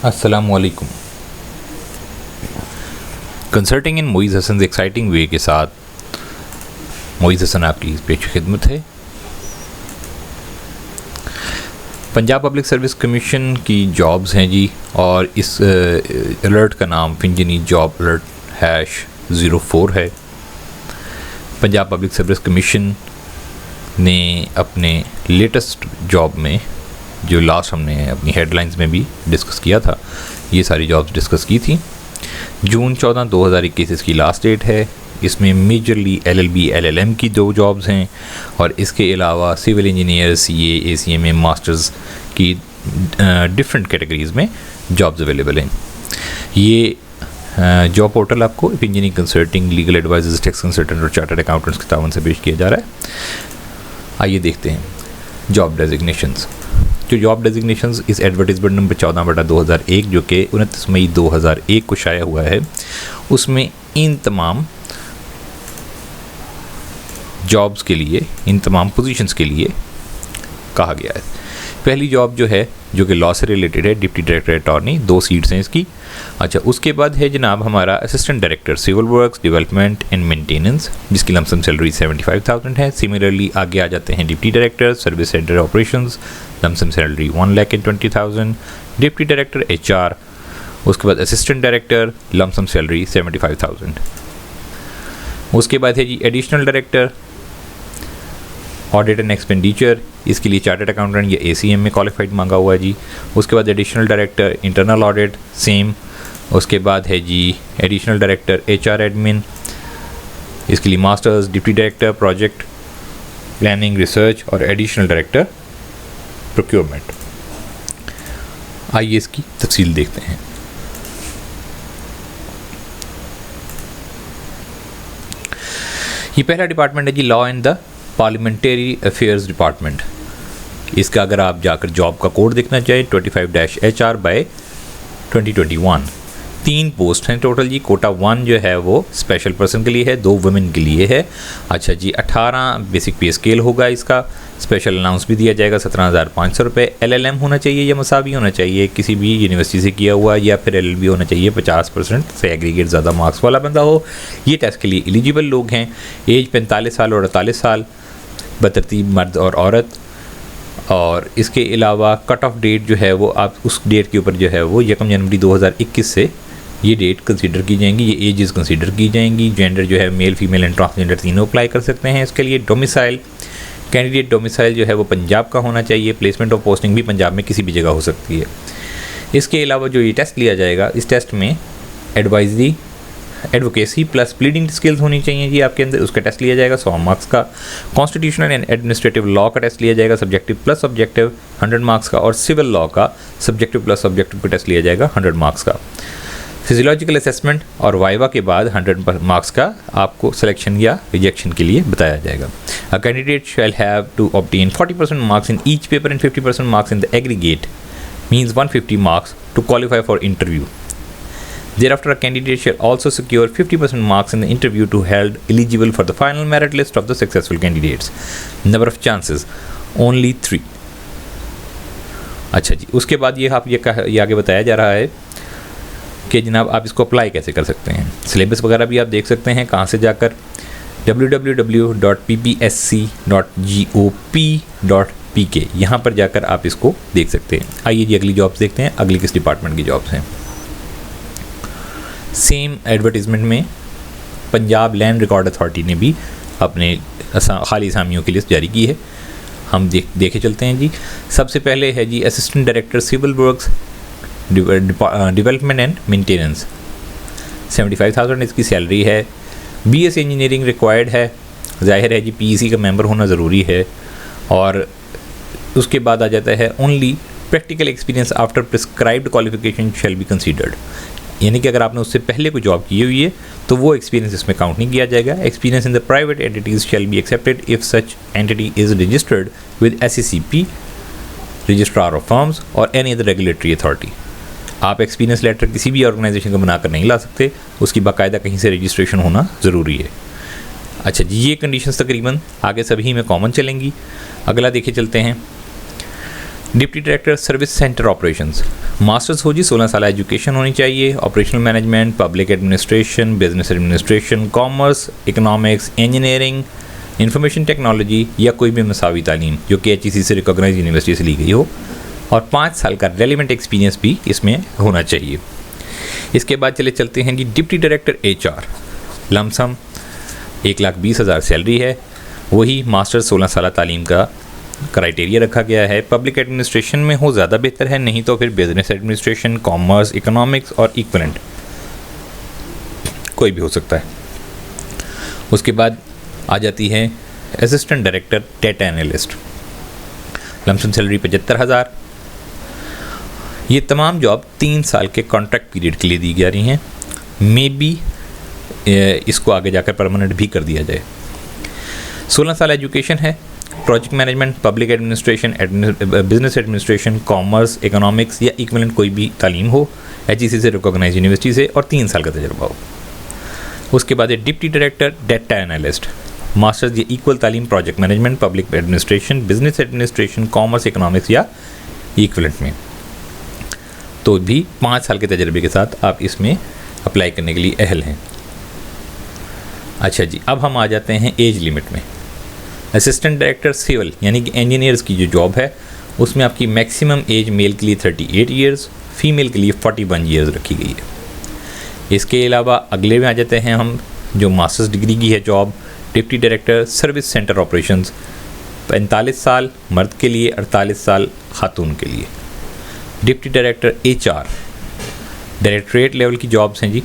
अस्सलामुअलैकुम। कंसल्टिंग इन मोइज़ हसन एक्साइटिंग वे के साथ मोइज़ हसन आपकी पेश खिदमत है। पंजाब पब्लिक सर्विस कमीशन की जॉब्स हैं जी, और इस अलर्ट का नाम फिंजनी जॉब अलर्ट #04 है। पंजाब पब्लिक सर्विस कमीशन ने अपने लेटेस्ट जॉब में, जो लास्ट हमने अपनी हेडलाइंस में भी डिस्कस किया था, ये सारी जॉब्स डिस्कस की थी। जून 14, 2021 इसकी लास्ट डेट है। इसमें मेजरली LLB LLM की 2 जॉब्स हैं, और इसके अलावा civil engineer, CA ACMA masters की डिफरेंट कैटेगरीज़ में जॉब्स अवेलेबल हैं। ये जॉब पोर्टल आपको engineering consulting, legal advisers, tax consultant और चार्टर्ड अकाउंटेंट्स के तावन से पेश किया जा रहा है। आइए देखते हैं जॉब डेजिग्नेशंस। जो जॉब डेजिग्नेशंस इस एडवर्टीजमेंट नंबर 14/2001 जो कि 29 मई 2001 को शाया हुआ है, उसमें इन तमाम जॉब्स के लिए, इन तमाम पोजीशंस के लिए कहा गया है। पहली जॉब जो है, जो कि लॉ से रिलेटेड है, डिप्टी डायरेक्टर अटॉर्नी, 2 सीट्स हैं इसकी। अच्छा, उसके बाद है जनाब हमारा assistant director civil works, development and maintenance, जिसकी लमसम सैलरी 75,000 है। सिमिलरली आगे आ जाते हैं deputy director service centre operations, lump sum salary 1,20,20,000। Deputy director HR, उसके बाद असिस्टेंट डायरेक्टर, लमसम सैलरी 75,000। उसके बाद है जी additional director audit and expenditure, इसके लिए चार्टर्ड अकाउंटेंट या ACM में क्वालिफाइड मांगा हुआ है जी। उसके बाद additional director internal audit, same. उसके बाद है जी एडिशनल डायरेक्टर HR एडमिन, इसके लिए masters. Deputy director project planning research और एडिशनल डायरेक्टर प्रोक्योरमेंट। आइए इसकी तफसील देखते हैं। ये पहला डिपार्टमेंट है जी law and the parliamentary affairs department. इसका अगर आप जाकर जॉब का कोड देखना चाहें 25-HR/2021। 3 पोस्ट हैं टोटल जी। कोटा 1 जो है वो स्पेशल पर्सन के लिए है, 2 वुमेन के लिए है। अच्छा जी, 18 बेसिक पे स्केल होगा इसका। स्पेशल अलाउंस भी दिया जाएगा 17,500 रुपये। LLM होना चाहिए या मसावी होना चाहिए, किसी भी यूनिवर्सिटी से किया हुआ, या फिर LLB होना चाहिए 50% से एग्रीगेट ज़्यादा मार्क्स वाला बंदा हो। ये टेस्ट के लिए एलिजिबल लोग हैं। एज 45 साल और 48 साल, बतरतीब मर्द और औरत। और इसके अलावा कट ऑफ डेट जो है वो आप उस डेट के ऊपर जो है वो 1 जनवरी 2021 से ये डेट कंसीडर की जाएंगी, ये एजेस कंसीडर की जाएंगी। जेंडर जो है मेल, फीमेल एंड ट्रांसजेंडर तीनों अप्लाई कर सकते हैं इसके लिए। डोमिसाइल, कैंडिडेट डोमिसाइल जो है वो पंजाब का होना चाहिए। प्लेसमेंट ऑफ पोस्टिंग भी पंजाब में किसी भी जगह हो सकती है। इसके अलावा जो ये टेस्ट लिया जाएगा, इस टेस्ट में advisory, advocacy plus pleading skills होनी चाहिए जी आपके अंदर। उसका टेस्ट लिया जाएगा 100 मार्क्स का। कॉन्स्टिट्यूशनल एंड एडमिनिस्ट्रेटिव लॉ का टेस्ट लिया जाएगा सब्जेक्टिव प्लस सब्जेक्टिव 100 मार्क्स का। और सिविल लॉ का सब्जेक्टिव प्लस सब्जेक्टिव का टेस्ट लिया जाएगा 100 मार्क्स का। फिजियोलॉजिकल असेसमेंट और वाइवा के बाद 100 मार्क्स का आपको सिलेक्शन या रिजेक्शन के लिए बताया जाएगा। A candidate shall have to obtain 40% marks in each paper and 50% marks in the aggregate, means 150 marks to qualify for interview. Thereafter, a candidate shall also secure 50% marks in the interview to held eligible for the final merit list of the successful candidates. Number of chances, only 3. अच्छा जी, उसके बाद ये आगे बताया जा रहा है कि जनाब आप इसको अप्लाई कैसे कर सकते हैं। सिलेबस वगैरह भी आप देख सकते हैं कहाँ से जाकर, www.ppsc.gop.pk, यहाँ पर जाकर आप इसको देख सकते हैं। आइए जी अगली जॉब्स देखते हैं, अगली किस डिपार्टमेंट की जॉब्स हैं। सेम एडवर्टीज़मेंट में पंजाब लैंड रिकॉर्ड अथॉरिटी ने भी अपने खाली असामियों की लिस्ट जारी की है। हम देखे चलते हैं जी। सबसे पहले है जी assistant director civil works, development and maintenance, 75,000 इसकी सैलरी है। BS इंजीनियरिंग रिक्वायर्ड है, जाहिर है जी PEC का मेंबर होना ज़रूरी है। और उसके बाद आ जाता है only practical experience after prescribed qualification shall be considered, यानी कि अगर आपने उससे पहले कोई जॉब की हुई है तो वो एक्सपीरियंस इसमें काउंट नहीं किया जाएगा। Experience in the private entities shall be accepted if such entity is registered with SECP, registrar of firms और एनी अदर रेगुलेटरी अथॉरिटी। आप एक्सपीरियंस लेटर किसी भी ऑर्गेनाइजेशन का बनाकर नहीं ला सकते, उसकी बाकायदा कहीं से रजिस्ट्रेशन होना ज़रूरी है। अच्छा जी, ये कंडीशंस तकरीबन आगे सभी में कॉमन चलेंगी। अगला देखे चलते हैं deputy director service centre operations, masters हो जी, 16 साल एजुकेशन होनी चाहिए, operational management, public administration, business administration, commerce, economics, engineering, information technology या कोई भी मसावी तालीम जो कि HEC से रिकॉग्नाइज यूनिवर्सिटी से ली गई हो, और 5 साल का रेलिवेंट एक्सपीरियंस भी इसमें होना चाहिए। इसके बाद चलते हैं जी deputy director HR, lump sum 1,20,000 salary है, वही मास्टर 16 साल तालीम का क्राइटेरिया रखा गया है। पब्लिक एडमिनिस्ट्रेशन में हो ज़्यादा बेहतर है, नहीं तो फिर बिजनेस एडमिनिस्ट्रेशन, कॉमर्स, इकोनॉमिक्स और इक्विवेलेंट कोई भी हो सकता है। उसके बाद आ जाती है assistant director data analyst, lump sum salary 75,000। ये तमाम जॉब 3 साल के कॉन्ट्रैक्ट पीरियड के लिए दी जा रही हैं, मे बी इसको आगे जाकर परमानेंट भी कर दिया जाए। 16 साल एजुकेशन है, project management, public administration, business administration, commerce, economics या इक्विवेलेंट कोई भी तालीम हो, HEC से रिकॉग्नाइज यूनिवर्सिटी से, और 3 साल का तजुर्बा हो। उसके बाद है deputy director data analyst, masters या इक्वल तालीम, project management, public administration, business administration, commerce, economics या इक्विवेलेंट में, तो भी 5 साल के तजर्बे के साथ आप इसमें अप्लाई करने के लिए अहल हैं। अच्छा जी, अब हम आ जाते हैं एज लिमिट में। असिस्टेंट डायरेक्टर सिविल यानी कि इंजीनियर्स की जो जॉब है, उसमें आपकी मैक्सिमम एज मेल के लिए 38 ईयर्स, फीमेल के लिए 41 ईयर्स रखी गई है। इसके अलावा अगले में आ जाते हैं हम, जो मास्टर्स डिग्री की है job, deputy director service centre operations, 45 साल मर्द के लिए, 48 साल खातून के लिए। Deputy director HR directorate level की जॉब्स हैं जी।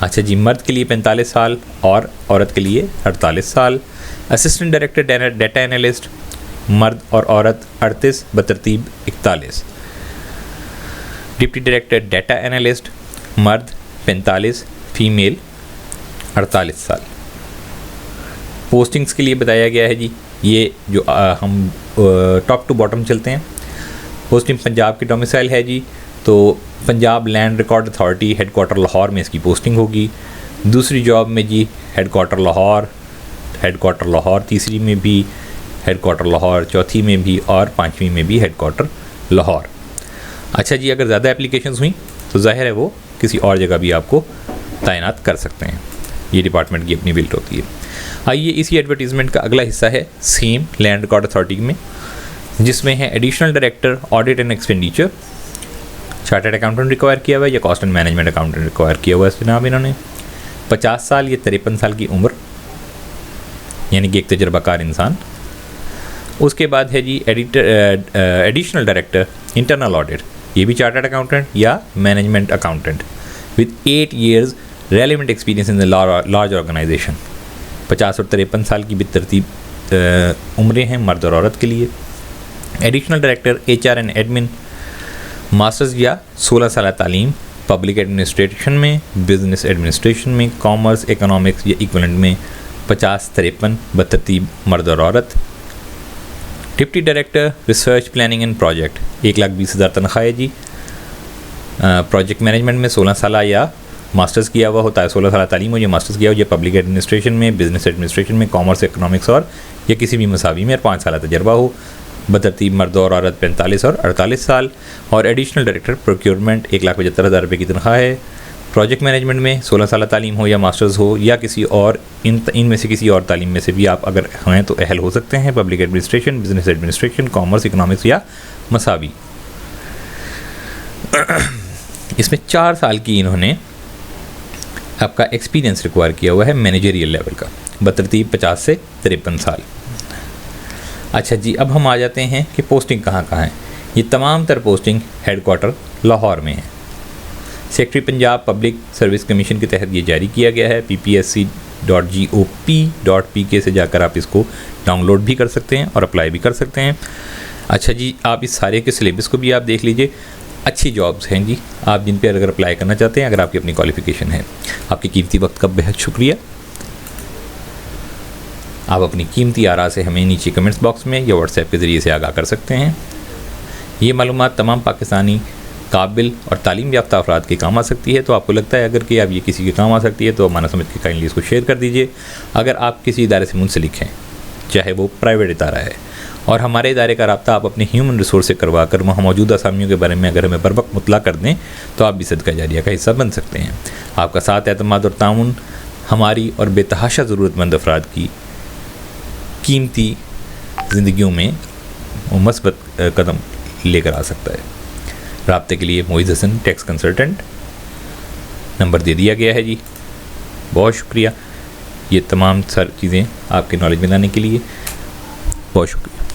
अच्छा जी, मर्द के लिए 45 साल और औरत के लिए 48 साल। असिस्टेंट डायरेक्टर डेटा एनालिस्ट, मर्द और औरत 38 बतरतीब 41। डिप्टी डायरेक्टर डेटा एनालिस्ट, मर्द 45, फीमेल 48 साल। पोस्टिंग्स के लिए बताया गया है जी, ये जो हम टॉप टू बॉटम चलते हैं। पोस्टिंग पंजाब की डोमिसाइल है जी, तो Punjab land record authority headquarter Lahore में इसकी पोस्टिंग होगी। दूसरी जॉब में जी हेडक्वार्टर लाहौर, तीसरी में भी हेडक्वार्टर लाहौर, चौथी में भी और 5वीं में भी हेडक्वार्टर लाहौर। अच्छा जी, अगर ज़्यादा एप्लीकेशंस हुई तो जाहिर है वो किसी और जगह भी आपको तैनात कर सकते हैं, ये डिपार्टमेंट की अपनी बिल्ट होती है। आइए इसी एडवर्टीज़मेंट का अगला हिस्सा है सेम लैंड रिकॉर्ड अथॉरिटी में, जिसमें है additional director audit and expenditure, chartered accountant require किया हुआ है या cost and management accountant require किया हुआ है जनाब इन्होंने। 50 साल या 53 साल की उम्र, यानी कि एक तजर्बाकार इंसान। उसके बाद है जी एडिशनल डायरेक्टर इंटरनल ऑडिट, ये भी चार्टर्ड अकाउंटेंट या management accountant with 8 years relevant experience in the large organisation. 50 और 53 साल की बेतरतीब उम्रें हैं मर्द और औरत के लिए। Additional director HR and admin, masters या 16 साल तालीम, पब्लिक एडमिनिस्ट्रेशन में, बिजनेस एडमिनिस्ट्रेशन में, कॉमर्स, इकोनॉमिक्स या इक्विवेलेंट में 50-53 बतरतीब मर्द और औरत। Deputy director research planning and project, 1,20,000 तनख्वाह है जी। प्रोजेक्ट मैनेजमेंट में 16 साल या मास्टर्स किया हुआ होता है, 16 साल तालीम हो या मास्टर्स किया हो, या पब्लिक एडमिनिस्ट्रेशन में, बिजनेस एडमिनिस्ट्रेशन में, कॉमर्स, इकोनॉमिक्स और या किसी भी मसावी में 5 साल तजर्बा हो। बतरतीब मर्द और औरत 45 और 48 साल। और एडिशनल डायरेक्टर प्रोक्योरमेंट, 1,75,000 रुपये की तनख्वाह है। प्रोजेक्ट मैनेजमेंट में 16 साल तालीम हो या मास्टर्स हो या किसी और इनमें से किसी और तालीम में से भी आप अगर हैं तो अहल हो सकते हैं। Public administration, business administration, commerce, economics या मसावी। इसमें 4 साल की इन्होंने आपका एक्सपीरियंस रिक्वायर किया हुआ है मैनेजरियल लेवल का, बतरतीब 50 से 53 साल। अच्छा जी, अब हम आ जाते हैं कि पोस्टिंग कहाँ कहाँ है। ये तमाम तर पोस्टिंग हेडक्वार्टर लाहौर में है। Secretary Punjab public service commission के तहत ये जारी किया गया है। ppsc.gop.pk से जाकर आप इसको डाउनलोड भी कर सकते हैं और अप्लाई भी कर सकते हैं। अच्छा जी, आप इस सारे के सिलेबस को भी आप देख लीजिए। अच्छी जॉब्स हैं जी, आप जिन पे अगर अप्लाई करना चाहते हैं, अगर आपकी अपनी क्वालिफ़िकेशन है। आपके कीमती वक्त का बेहद शुक्रिया। आप अपनी कीमती आरा से हमें नीचे कमेंट्स बॉक्स में या व्हाट्सएप के ज़रिए से आगाह कर सकते हैं। ये मालूमात तमाम पाकिस्तानी काबिल और तालीम याफ्ता अफराद के काम आ सकती है। तो आपको लगता है अगर कि अब ये किसी के काम आ सकती है तो माना समझ के काइंडली इसको शेयर कर दीजिए। अगर आप किसी इदारे से मुंसलिक हैं चाहे वो प्राइवेट इदारा है। और हमारे इदारे का रब्ता आप अपने ह्यूमन रिसोर्स से करवा कर वहाँ मौजूदा असामियों के बारे में अगर हमें बर वक्त मुतला कर दें तो आप भी सदका जारिया का हिस्सा बन सकते हैं। आपका साथ, एतमाद और ताउन हमारी और बेतहाशा ज़रूरतमंद अफराद की कीमती ज़िंदगियों में मुस्बत कदम लेकर आ सकता है। राब्ते के लिए Moiz Hasan tax consultant, number दे दिया गया है जी। बहुत शुक्रिया ये तमाम सारी चीज़ें आपके नॉलेज में लाने के लिए, बहुत शुक्रिया।